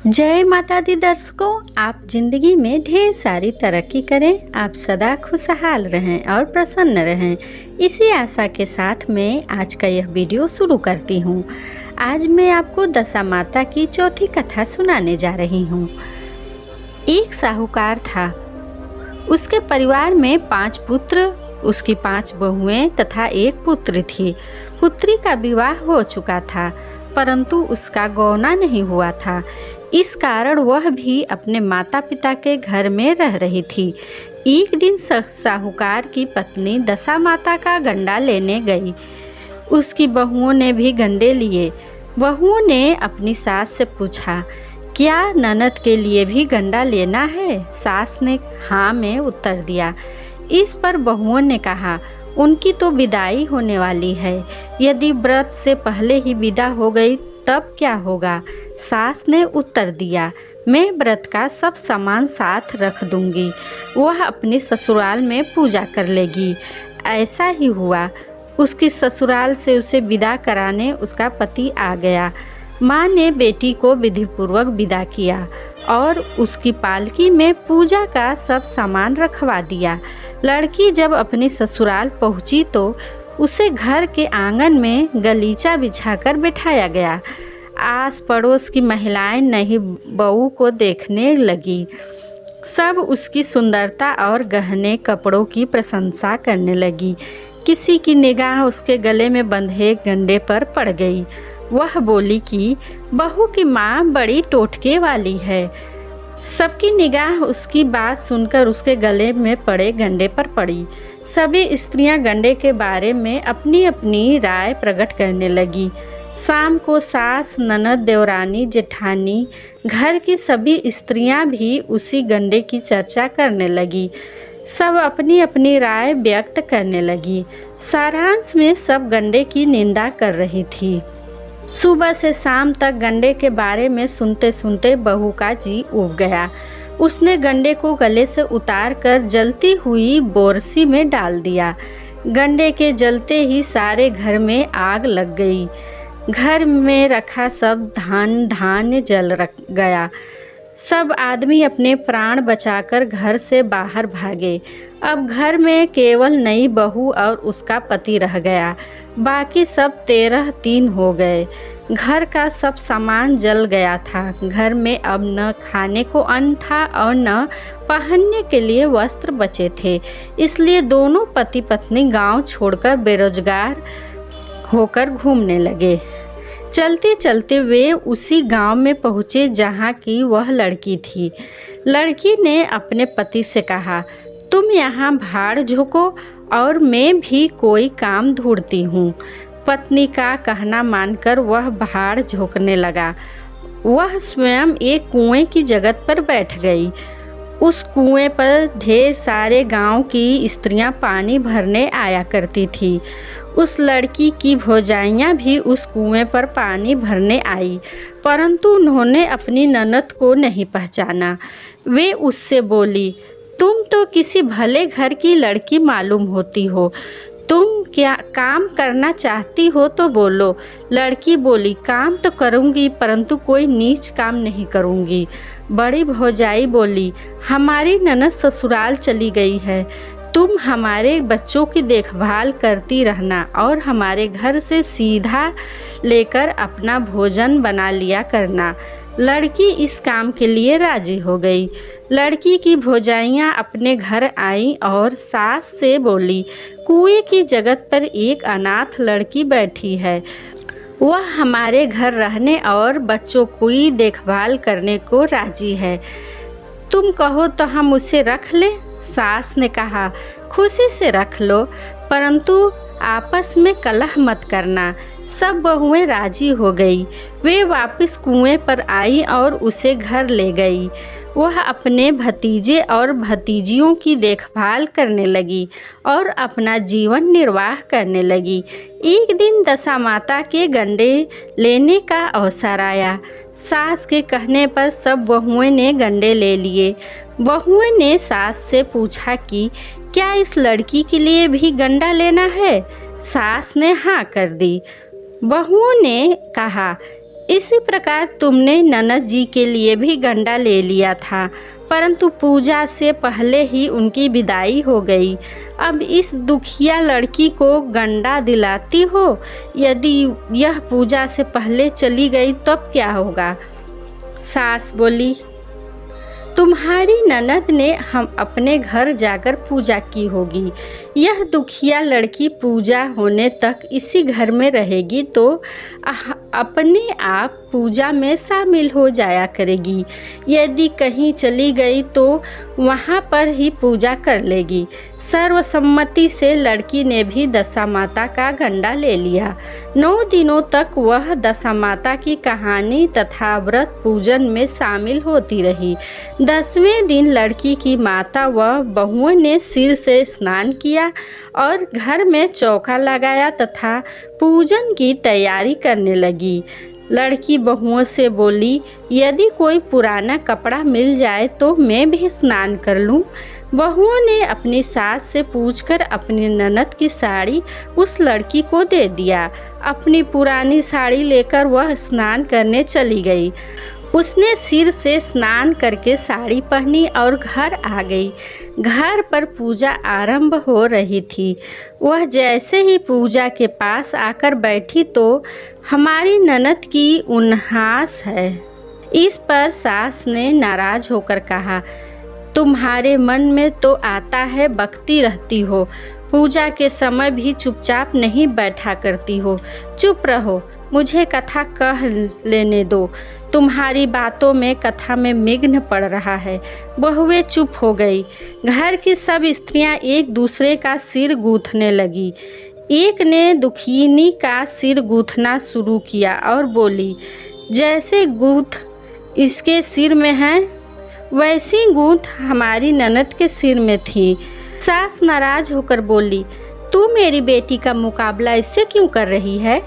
जय माता दी दर्शकों, आप जिंदगी में ढेर सारी तरक्की करें, आप सदा खुशहाल रहें और प्रसन्न रहें। इसी आशा के साथ मैं आज का यह वीडियो शुरू करती हूँ। आज मैं आपको दशा माता की चौथी कथा सुनाने जा रही हूँ। एक साहूकार था। उसके परिवार में 5 पुत्र, उसकी 5 बहुएं तथा एक पुत्री थी। पुत्री का विवाह हो चुका था, परंतु उसका गौना नहीं हुआ था। इस कारण वह भी अपने माता पिता के घर में रह रही थी। एक दिन साहूकार की पत्नी दशा माता का गंडा लेने गई। उसकी बहुओं ने भी गंडे लिए। बहुओं ने अपनी सास से पूछा, क्या ननद के लिए भी गंडा लेना है? सास ने हाँ में उत्तर दिया। इस पर बहुओं ने कहा, उनकी तो विदाई होने वाली है, यदि व्रत से पहले ही विदा हो गई तब क्या होगा? सास ने उत्तर दिया, मैं व्रत का सब सामान साथ रख दूंगी, वह अपने ससुराल में पूजा कर लेगी। ऐसा ही हुआ। उसकी ससुराल से उसे विदा कराने उसका पति आ गया। माँ ने बेटी को विधिपूर्वक विदा किया और उसकी पालकी में पूजा का सब सामान रखवा दिया। लड़की जब अपने ससुराल पहुंची तो उसे घर के आंगन में गलीचा बिछाकर बिठाया गया। आस पड़ोस की महिलाएं नई बहू को देखने लगी। सब उसकी सुंदरता और गहने कपड़ों की प्रशंसा करने लगी। किसी की निगाह उसके गले में बंधे गंडे पर पड़ गई। वह बोली कि बहू की माँ बड़ी टोटके वाली है। सबकी निगाह उसकी बात सुनकर उसके गले में पड़े गंडे पर पड़ी। सभी स्त्रियां गंडे के बारे में अपनी अपनी राय प्रकट करने लगी। शाम को सास, ननद, देवरानी, जेठानी, घर की सभी स्त्रियां भी उसी गंडे की चर्चा करने लगी। सब अपनी अपनी राय व्यक्त करने लगी। सारांश में सब गंडे की निंदा कर रही थी। सुबह से शाम तक गंडे के बारे में सुनते सुनते बहू का जी उब गया। उसने गंडे को गले से उतार कर जलती हुई बोरसी में डाल दिया। गंडे के जलते ही सारे घर में आग लग गई। घर में रखा सब धान्य जल गया। सब आदमी अपने प्राण बचाकर घर से बाहर भागे। अब घर में केवल नई बहू और उसका पति रह गया। बाकी सब 13 हो गए। घर का सब सामान जल गया था। घर में अब न खाने को अन्न था और न पहनने के लिए वस्त्र बचे थे। इसलिए दोनों पति पत्नी गांव छोड़कर बेरोजगार होकर घूमने लगे। चलते चलते वे उसी गांव में पहुँचे जहाँ की वह लड़की थी। लड़की ने अपने पति से कहा, तुम यहाँ भाड़ झोंको और मैं भी कोई काम ढूंढती हूँ। पत्नी का कहना मानकर वह भाड़ झोंकने लगा। वह स्वयं एक कुएं की जगह पर बैठ गई। उस कुएं पर ढेर सारे गांव की स्त्रियां पानी भरने आया करती थी। उस लड़की की भौजाइयां भी उस कुएं पर पानी भरने आई, परंतु उन्होंने अपनी ननद को नहीं पहचाना। वे उससे बोली, तुम तो किसी भले घर की लड़की मालूम होती हो, तुम क्या काम करना चाहती हो तो बोलो। लड़की बोली, काम तो करूँगी परंतु कोई नीच काम नहीं करूँगी। बड़ी भौजाई बोली, हमारी ननद ससुराल चली गई है, तुम हमारे बच्चों की देखभाल करती रहना और हमारे घर से सीधा लेकर अपना भोजन बना लिया करना। लड़की इस काम के लिए राजी हो गई। लड़की की भौजाइयाँ अपने घर आईं और सास से बोली, कुएं की जगह पर एक अनाथ लड़की बैठी है, वह हमारे घर रहने और बच्चों की देखभाल करने को राजी है, तुम कहो तो हम उसे रख लें। सास ने कहा, खुशी से रख लो, परंतु आपस में कलह मत करना। सब बहुएं राजी हो गई। वे वापस कुएं पर आई और उसे घर ले गई। वह अपने भतीजे और भतीजियों की देखभाल करने लगी और अपना जीवन निर्वाह करने लगी। एक दिन दशा माता के गंडे लेने का अवसर आया। सास के कहने पर सब बहुएं ने गंडे ले लिए। बहुएं ने सास से पूछा कि क्या इस लड़की के लिए भी गंडा लेना है? सास ने हाँ कर दी। बहुओं ने कहा, इसी प्रकार तुमने ननद जी के लिए भी गंडा ले लिया था, परंतु पूजा से पहले ही उनकी विदाई हो गई। अब इस दुखिया लड़की को गंडा दिलाती हो? यदि यह पूजा से पहले चली गई तब क्या होगा? सास बोली, तुम्हारी ननद ने हम अपने घर जाकर पूजा की होगी। यह दुखिया लड़की पूजा होने तक इसी घर में रहेगी तो अपने आप पूजा में शामिल हो जाया करेगी। यदि कहीं चली गई तो वहाँ पर ही पूजा कर लेगी। सर्वसम्मति से लड़की ने भी दशा माता का गंडा ले लिया। 9 दिनों तक वह दशा माता की कहानी तथा व्रत पूजन में शामिल होती रही। 10वें दिन लड़की की माता व बहुओं ने सिर से स्नान किया और घर में चौका लगाया तथा पूजन की तैयारी करने लगी। लड़की बहुओं से बोली, यदि कोई पुराना कपड़ा मिल जाए तो मैं भी स्नान कर लूं। बहुओं ने अपनी सास से पूछकर अपनी ननद की साड़ी उस लड़की को दे दिया। अपनी पुरानी साड़ी लेकर वह स्नान करने चली गई। उसने सिर से स्नान करके साड़ी पहनी और घर आ गई। घर पर पूजा आरंभ हो रही थी। वह जैसे ही पूजा के पास आकर बैठी तो हमारी ननद की उन्हास है। इस पर सास ने नाराज होकर कहा, तुम्हारे मन में तो आता है बकती रहती हो, पूजा के समय भी चुपचाप नहीं बैठा करती हो। चुप रहो, मुझे कथा कह लेने दो। तुम्हारी बातों में कथा में विघ्न पड़ रहा है। बहुएं चुप हो गई। घर की सब स्त्रियां एक दूसरे का सिर गूंथने लगी। एक ने दुखिनी का सिर गूंथना शुरू किया और बोली, जैसे गूंथ इसके सिर में है वैसी गूंथ हमारी ननद के सिर में थी। सास नाराज होकर बोली, तू मेरी बेटी का मुकाबला इससे क्यों कर रही है?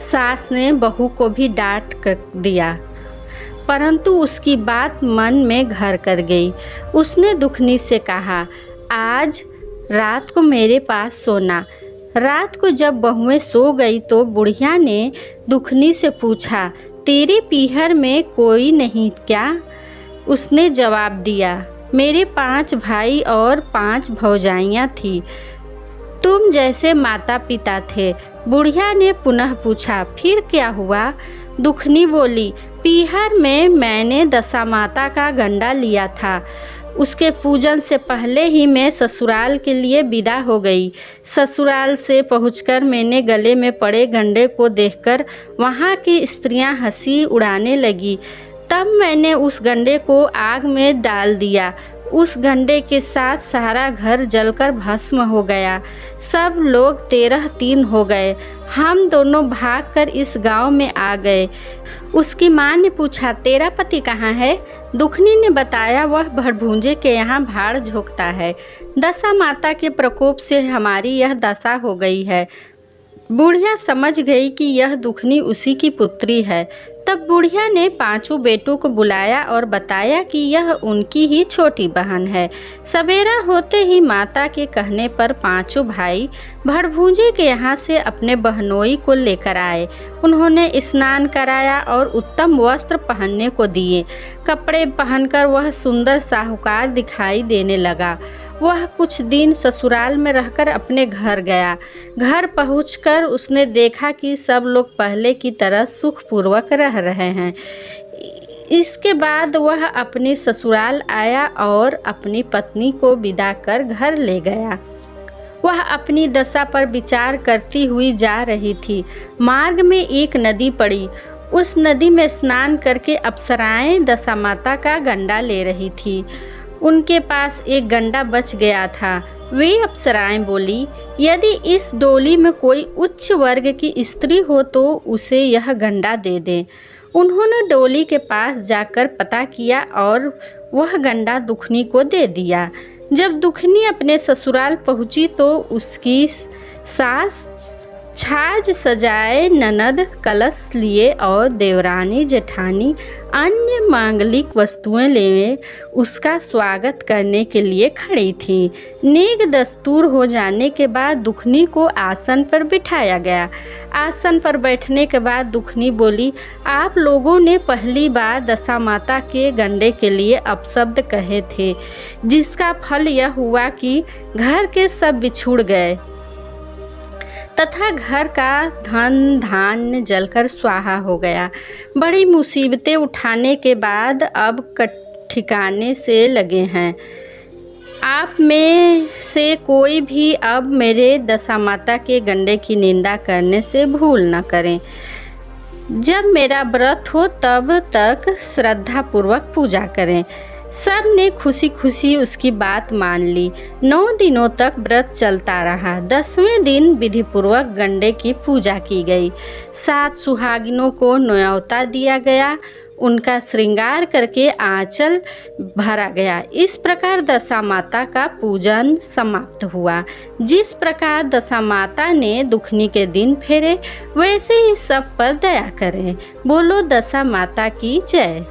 सास ने बहू को भी डांट कर दिया, परंतु उसकी बात मन में घर कर गई। उसने दुखनी से कहा, आज रात को मेरे पास सोना। रात को जब बहुएं सो गई तो बुढ़िया ने दुखनी से पूछा, तेरे पीहर में कोई नहीं क्या? उसने जवाब दिया, मेरे 5 भाई और 5 भौजाइयाँ थी, तुम जैसे माता पिता थे। बुढ़िया ने पुनः पूछा, फिर क्या हुआ? दुखनी बोली, पीहर में मैंने दशा माता का गंडा लिया था। उसके पूजन से पहले ही मैं ससुराल के लिए विदा हो गई। ससुराल से पहुंचकर मैंने गले में पड़े गंडे को देखकर वहां की स्त्रियां हंसी उड़ाने लगी। तब मैंने उस गंडे को आग में डाल दिया। उस गंडे के साथ सारा घर जलकर भस्म हो गया। सब लोग 13-3 हो गए। हम दोनों भागकर इस गांव में आ गए। उसकी माँ ने पूछा, तेरा पति कहाँ है? दुखनी ने बताया, वह भड़भूंजे के यहाँ भाड़ झोंकता है। दशा माता के प्रकोप से हमारी यह दशा हो गई है। बुढ़िया समझ गई कि यह दुखनी उसी की पुत्री है। तब बुढ़िया ने 5 बेटों को बुलाया और बताया कि यह उनकी ही छोटी बहन है। सवेरा होते ही माता के कहने पर 5 भाई भड़भूंजे के यहाँ से अपने बहनोई को लेकर आए। उन्होंने स्नान कराया और उत्तम वस्त्र पहनने को दिए। कपड़े पहनकर वह सुंदर साहूकार दिखाई देने लगा। वह कुछ दिन ससुराल में रहकर अपने घर गया। घर पहुंचकर उसने देखा कि सब लोग पहले की तरह सुखपूर्वक रह रहे हैं। इसके बाद वह अपनी ससुराल आया और अपनी पत्नी को विदा कर घर ले गया। वह अपनी दशा पर विचार करती हुई जा रही थी। मार्ग में एक नदी पड़ी। उस नदी में स्नान करके अप्सराएं दशा माता का गंडा ले रही थी। उनके पास एक गंडा बच गया था। वे अप्सराएं बोली, यदि इस डोली में कोई उच्च वर्ग की स्त्री हो तो उसे यह गंडा दे दें। उन्होंने डोली के पास जाकर पता किया और वह गंडा दुखनी को दे दिया। जब दुखनी अपने ससुराल पहुंची तो उसकी सास छाछ सजाए ननद कलश लिए और देवरानी जेठानी अन्य मांगलिक वस्तुएं लिए उसका स्वागत करने के लिए खड़ी थी। नेक दस्तूर हो जाने के बाद दुखनी को आसन पर बिठाया गया। आसन पर बैठने के बाद दुखनी बोली, आप लोगों ने पहली बार दशा माता के गंडे के लिए अपशब्द कहे थे, जिसका फल यह हुआ कि घर के सब बिछुड़ गए तथा घर का धन धान्य जलकर स्वाहा हो गया। बड़ी मुसीबतें उठाने के बाद अब ठिकाने से लगे हैं। आप में से कोई भी अब मेरे दशा माता के गंडे की निंदा करने से भूल न करें। जब मेरा व्रत हो तब तक श्रद्धा पूर्वक पूजा करें। सब ने खुशी खुशी उसकी बात मान ली। 9 दिनों तक व्रत चलता रहा। 10वें दिन विधिपूर्वक गंडे की पूजा की गई। 7 सुहागिनों को न्योता दिया गया। उनका श्रृंगार करके आंचल भरा गया। इस प्रकार दशा माता का पूजन समाप्त हुआ। जिस प्रकार दशा माता ने दुखनी के दिन फेरे, वैसे ही सब पर दया करें। बोलो दशा माता की जय।